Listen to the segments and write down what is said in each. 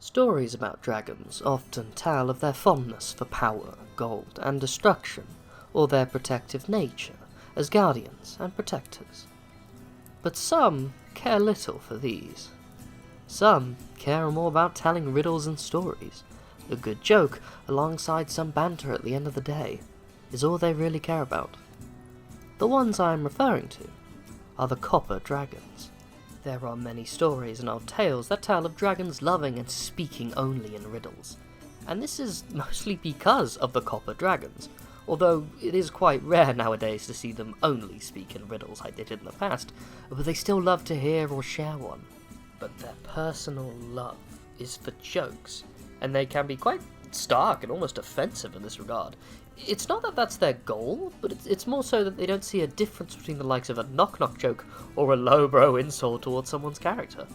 Stories about dragons often tell of their fondness for power, gold, and destruction, or their protective nature as guardians and protectors. But some care little for these. Some care more about telling riddles and stories. A good joke, alongside some banter at the end of the day, is all they really care about. The ones I am referring to are the copper dragons. There are many stories and old tales that tell of dragons loving and speaking only in riddles, and this is mostly because of the copper dragons, although it is quite rare nowadays to see them only speak in riddles like they did in the past, but they still love to hear or share one. But their personal love is for jokes, and they can be quite stark and almost offensive in this regard. It's not that that's their goal, but it's more so that they don't see a difference between the likes of a knock-knock joke or a lowbrow insult towards someone's character.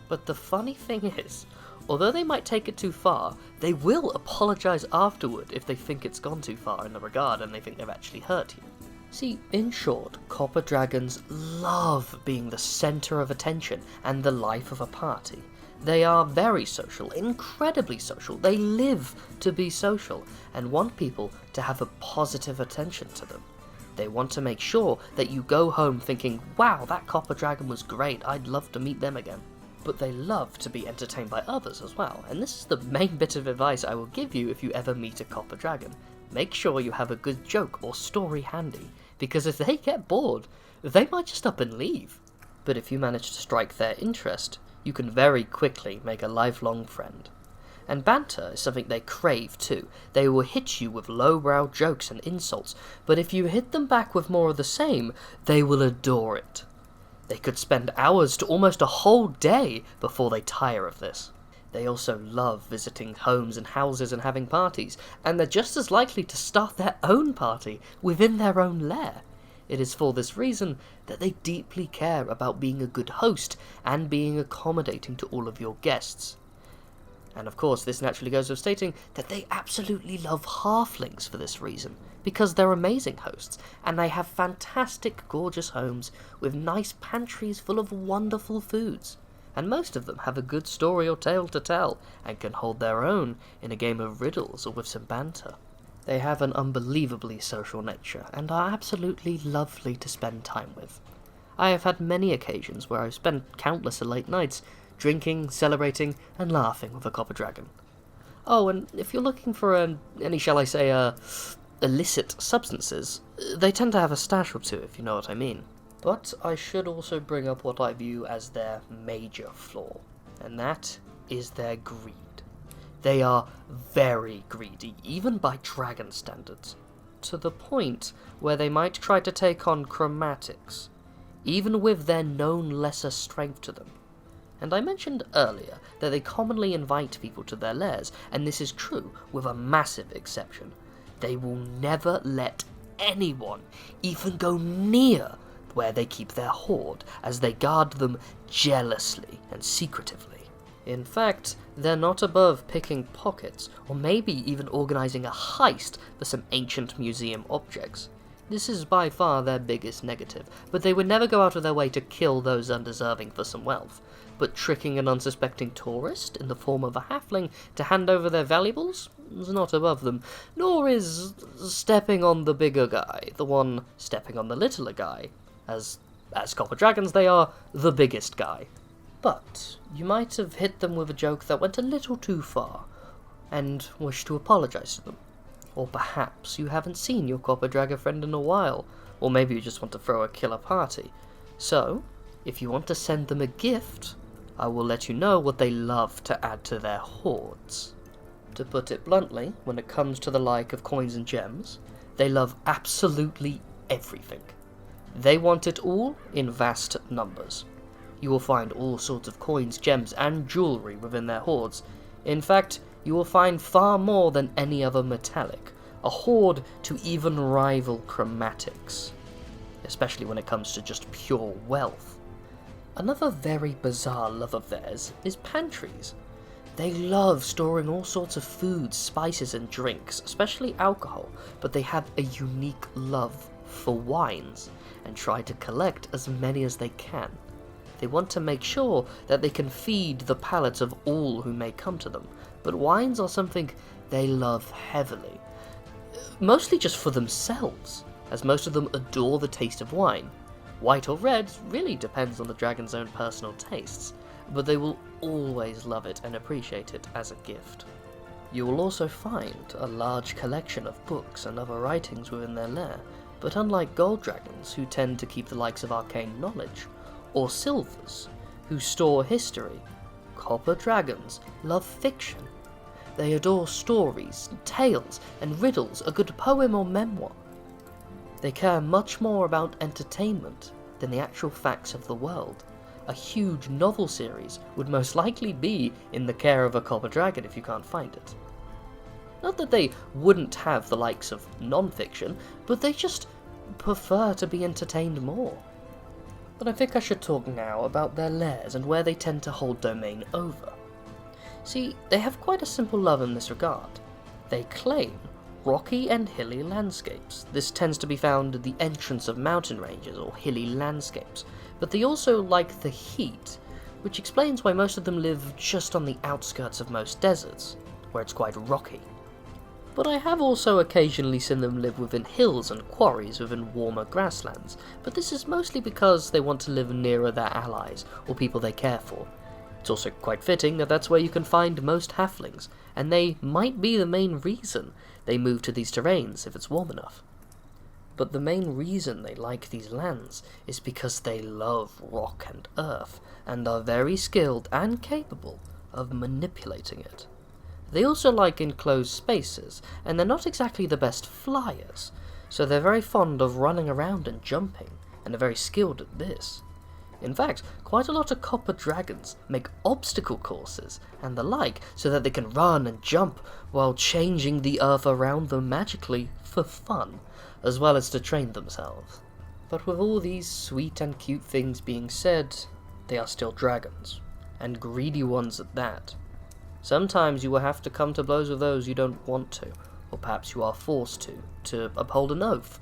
But the funny thing is, although they might take it too far, they will apologise afterward if they think it's gone too far in the regard and they think they've actually hurt you. See, in short, copper dragons love being the centre of attention and the life of a party. They are very social, incredibly social. They live to be social and want people to have a positive attention to them. They want to make sure that you go home thinking, wow, that copper dragon was great, I'd love to meet them again. But they love to be entertained by others as well, and this is the main bit of advice I will give you if you ever meet a copper dragon. Make sure you have a good joke or story handy, because if they get bored, they might just up and leave. But if you manage to strike their interest, you can very quickly make a lifelong friend. And banter is something they crave too. They will hit you with lowbrow jokes and insults, but if you hit them back with more of the same, they will adore it. They could spend hours to almost a whole day before they tire of this. They also love visiting homes and houses and having parties, and they're just as likely to start their own party within their own lair. It is for this reason that they deeply care about being a good host and being accommodating to all of your guests. And of course, this naturally goes with stating that they absolutely love halflings for this reason, because they're amazing hosts, and they have fantastic, gorgeous homes with nice pantries full of wonderful foods. And most of them have a good story or tale to tell, and can hold their own in a game of riddles or with some banter. They have an unbelievably social nature, and are absolutely lovely to spend time with. I have had many occasions where I've spent countless late nights drinking, celebrating, and laughing with a copper dragon. Oh, and if you're looking for any, shall I say, illicit substances, they tend to have a stash or two, if you know what I mean. But I should also bring up what I view as their major flaw, and that is their greed. They are very greedy, even by dragon standards, to the point where they might try to take on chromatics, even with their known lesser strength to them. And I mentioned earlier that they commonly invite people to their lairs, and this is true with a massive exception. They will never let anyone even go near where they keep their hoard, as they guard them jealously and secretively. In fact, they're not above picking pockets, or maybe even organising a heist for some ancient museum objects. This is by far their biggest negative, but they would never go out of their way to kill those undeserving for some wealth. But tricking an unsuspecting tourist in the form of a halfling to hand over their valuables is not above them, nor is stepping on the bigger guy, the one stepping on the littler guy. As copper dragons, they are the biggest guy. But you might have hit them with a joke that went a little too far, and wish to apologise to them. Or perhaps you haven't seen your copper dragon friend in a while, or maybe you just want to throw a killer party. So, if you want to send them a gift, I will let you know what they love to add to their hoards. To put it bluntly, when it comes to the like of coins and gems, they love absolutely everything. They want it all in vast numbers. You will find all sorts of coins, gems, and jewellery within their hoards. In fact, you will find far more than any other metallic, a hoard to even rival chromatics, especially when it comes to just pure wealth. Another very bizarre love of theirs is pantries. They love storing all sorts of foods, spices, and drinks, especially alcohol, but they have a unique love for wines, and try to collect as many as they can. They want to make sure that they can feed the palates of all who may come to them, but wines are something they love heavily. Mostly just for themselves, as most of them adore the taste of wine. White or red really depends on the dragon's own personal tastes, but they will always love it and appreciate it as a gift. You will also find a large collection of books and other writings within their lair, but unlike gold dragons, who tend to keep the likes of arcane knowledge, or silvers, who store history, copper dragons love fiction. They adore stories, tales, and riddles, a good poem or memoir. They care much more about entertainment than the actual facts of the world. A huge novel series would most likely be in the care of a copper dragon if you can't find it. Not that they wouldn't have the likes of non-fiction, but they just prefer to be entertained more. But I think I should talk now about their lairs and where they tend to hold domain over. See, they have quite a simple love in this regard. They claim rocky and hilly landscapes. This tends to be found at the entrance of mountain ranges or hilly landscapes, but they also like the heat, which explains why most of them live just on the outskirts of most deserts, where it's quite rocky. But I have also occasionally seen them live within hills and quarries within warmer grasslands, but this is mostly because they want to live nearer their allies or people they care for. It's also quite fitting that that's where you can find most halflings, and they might be the main reason they move to these terrains if it's warm enough. But the main reason they like these lands is because they love rock and earth, and are very skilled and capable of manipulating it. They also like enclosed spaces, and they're not exactly the best flyers, so they're very fond of running around and jumping, and are very skilled at this. In fact, quite a lot of copper dragons make obstacle courses and the like so that they can run and jump while changing the earth around them magically for fun, as well as to train themselves. But with all these sweet and cute things being said, they are still dragons, and greedy ones at that. Sometimes you will have to come to blows with those you don't want to, or perhaps you are forced to uphold an oath,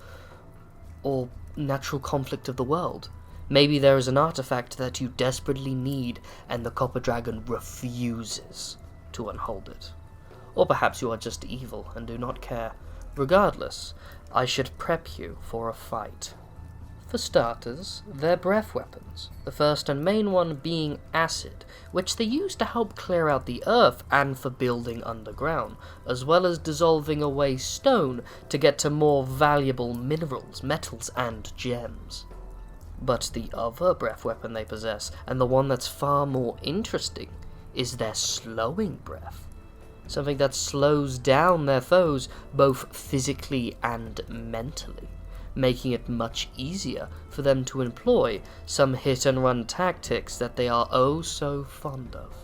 or natural conflict of the world. Maybe there is an artifact that you desperately need, and the copper dragon refuses to unhold it. Or perhaps you are just evil and do not care. Regardless, I should prep you for a fight. For starters, they're breath weapons, the first and main one being acid, which they use to help clear out the earth and for building underground, as well as dissolving away stone to get to more valuable minerals, metals, and gems. But the other breath weapon they possess, and the one that's far more interesting, is their slowing breath. Something that slows down their foes both physically and mentally, making it much easier for them to employ some hit-and-run tactics that they are oh so fond of.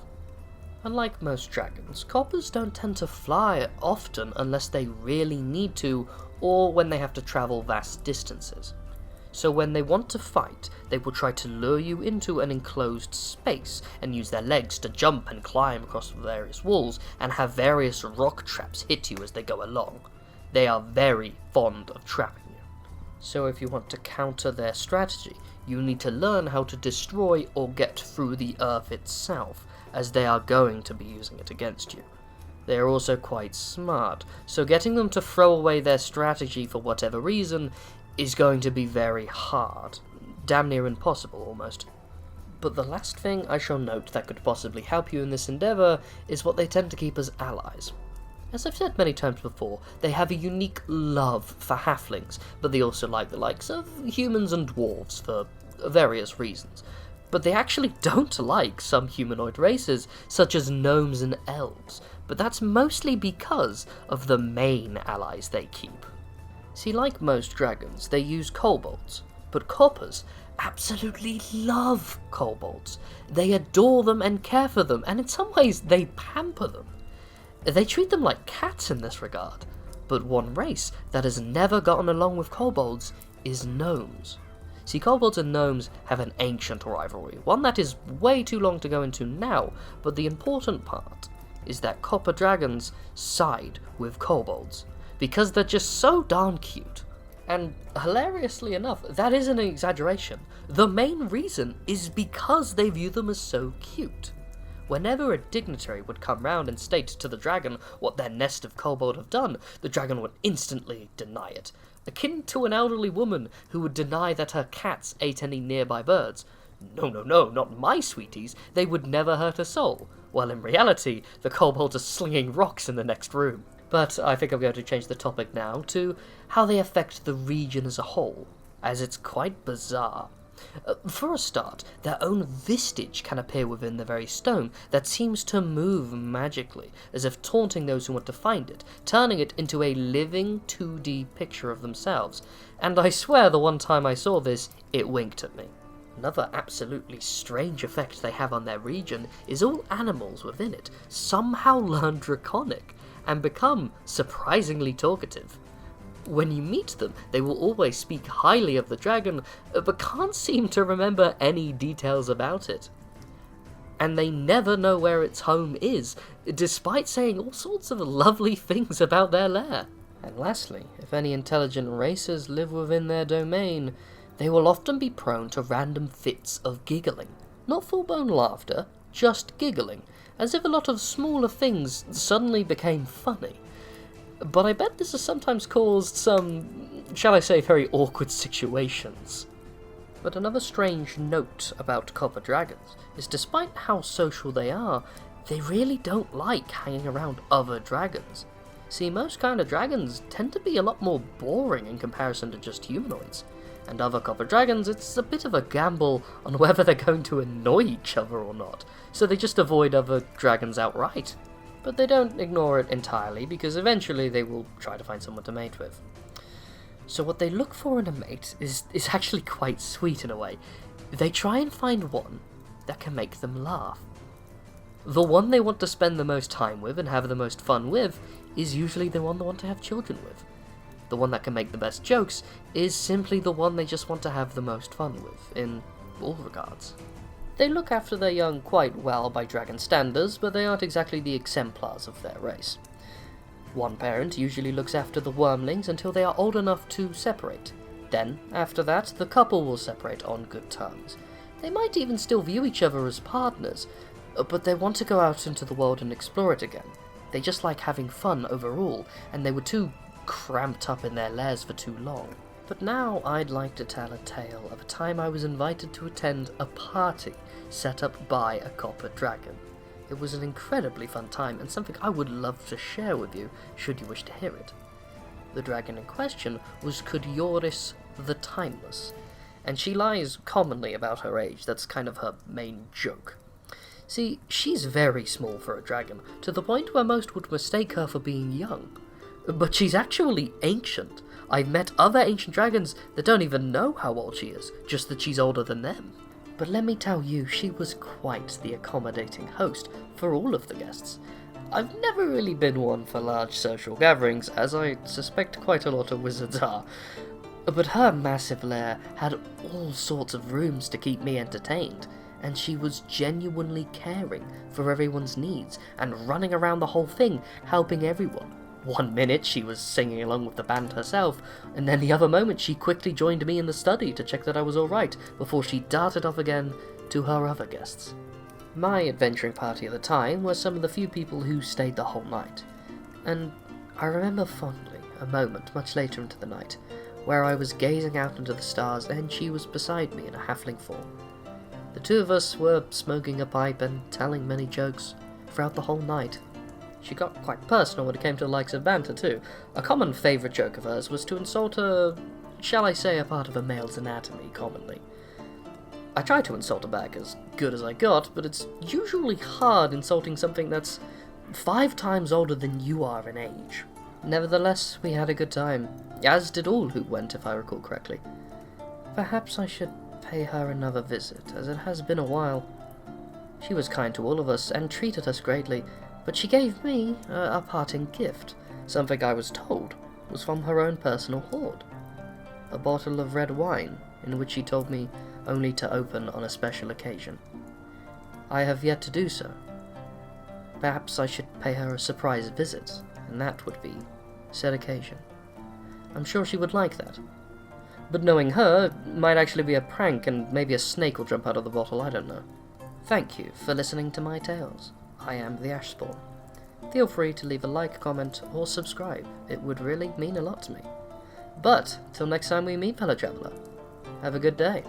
Unlike most dragons, coppers don't tend to fly often unless they really need to, or when they have to travel vast distances. So when they want to fight, they will try to lure you into an enclosed space and use their legs to jump and climb across various walls and have various rock traps hit you as they go along. They are very fond of trapping you. So if you want to counter their strategy, you need to learn how to destroy or get through the earth itself, as they are going to be using it against you. They are also quite smart, so getting them to throw away their strategy for whatever reason is going to be very hard, damn near impossible almost. But the last thing I shall note that could possibly help you in this endeavour is what they tend to keep as allies. As I've said many times before, they have a unique love for halflings, but they also like the likes of humans and dwarves for various reasons. But they actually don't like some humanoid races, such as gnomes and elves, but that's mostly because of the main allies they keep. See, like most dragons, they use kobolds, but coppers absolutely love kobolds. They adore them and care for them, and in some ways they pamper them. They treat them like cats in this regard, but one race that has never gotten along with kobolds is gnomes. See, kobolds and gnomes have an ancient rivalry, one that is way too long to go into now, but the important part is that copper dragons side with kobolds, because they're just so darn cute. And hilariously enough, that isn't an exaggeration. The main reason is because they view them as so cute. Whenever a dignitary would come round and state to the dragon what their nest of kobold have done, the dragon would instantly deny it, akin to an elderly woman who would deny that her cats ate any nearby birds. No, no, no, not my sweeties, they would never hurt a soul, while in reality, the kobolds are slinging rocks in the next room. But I think I'm going to change the topic now to how they affect the region as a whole, as it's quite bizarre. For a start, their own vestige can appear within the very stone that seems to move magically, as if taunting those who want to find it, turning it into a living 2D picture of themselves, and I swear the one time I saw this, it winked at me. Another absolutely strange effect they have on their region is all animals within it somehow learn Draconic, and become surprisingly talkative. When you meet them, they will always speak highly of the dragon, but can't seem to remember any details about it. And they never know where its home is, despite saying all sorts of lovely things about their lair. And lastly, if any intelligent races live within their domain, they will often be prone to random fits of giggling. Not full-blown laughter, just giggling, as if a lot of smaller things suddenly became funny. But I bet this has sometimes caused some, shall I say, very awkward situations. But another strange note about copper dragons is despite how social they are, they really don't like hanging around other dragons. See, most kind of dragons tend to be a lot more boring in comparison to just humanoids, and other copper dragons, it's a bit of a gamble on whether they're going to annoy each other or not, so they just avoid other dragons outright. But they don't ignore it entirely, because eventually they will try to find someone to mate with. So what they look for in a mate is actually quite sweet in a way. They try and find one that can make them laugh. The one they want to spend the most time with and have the most fun with is usually the one they want to have children with. The one that can make the best jokes is simply the one they just want to have the most fun with, in all regards. They look after their young quite well by dragon standards, but they aren't exactly the exemplars of their race. One parent usually looks after the wormlings until they are old enough to separate. Then, after that, the couple will separate on good terms. They might even still view each other as partners, but they want to go out into the world and explore it again. They just like having fun overall, and they were too cramped up in their lairs for too long. But now I'd like to tell a tale of a time I was invited to attend a party set up by a copper dragon. It was an incredibly fun time and something I would love to share with you should you wish to hear it. The dragon in question was Kudioris the Timeless, and she lies commonly about her age. That's kind of her main joke. See, she's very small for a dragon, to the point where most would mistake her for being young. But she's actually ancient. I've met other ancient dragons that don't even know how old she is, just that she's older than them. But let me tell you, she was quite the accommodating host for all of the guests. I've never really been one for large social gatherings, as I suspect quite a lot of wizards are, but her massive lair had all sorts of rooms to keep me entertained, and she was genuinely caring for everyone's needs and running around the whole thing, helping everyone. One minute she was singing along with the band herself, and then the other moment she quickly joined me in the study to check that I was alright, before she darted off again to her other guests. My adventuring party at the time were some of the few people who stayed the whole night, and I remember fondly a moment much later into the night, where I was gazing out into the stars and she was beside me in a halfling form. The two of us were smoking a pipe and telling many jokes throughout the whole night. She got quite personal when it came to the likes of banter too. A common favourite joke of hers was to insult shall I say, a part of a male's anatomy, commonly. I tried to insult her back as good as I got, but it's usually hard insulting something that's 5 times older than you are in age. Nevertheless, we had a good time, as did all who went, if I recall correctly. Perhaps I should pay her another visit, as it has been a while. She was kind to all of us and treated us greatly, but she gave me a parting gift, something I was told was from her own personal hoard. A bottle of red wine, in which she told me only to open on a special occasion. I have yet to do so. Perhaps I should pay her a surprise visit, and that would be said occasion. I'm sure she would like that. But knowing her, might actually be a prank and maybe a snake will jump out of the bottle, I don't know. Thank you for listening to my tales. I am the Ashspawn. Feel free to leave a like, comment, or subscribe. It would really mean a lot to me. But, till next time we meet, fellow traveller, have a good day.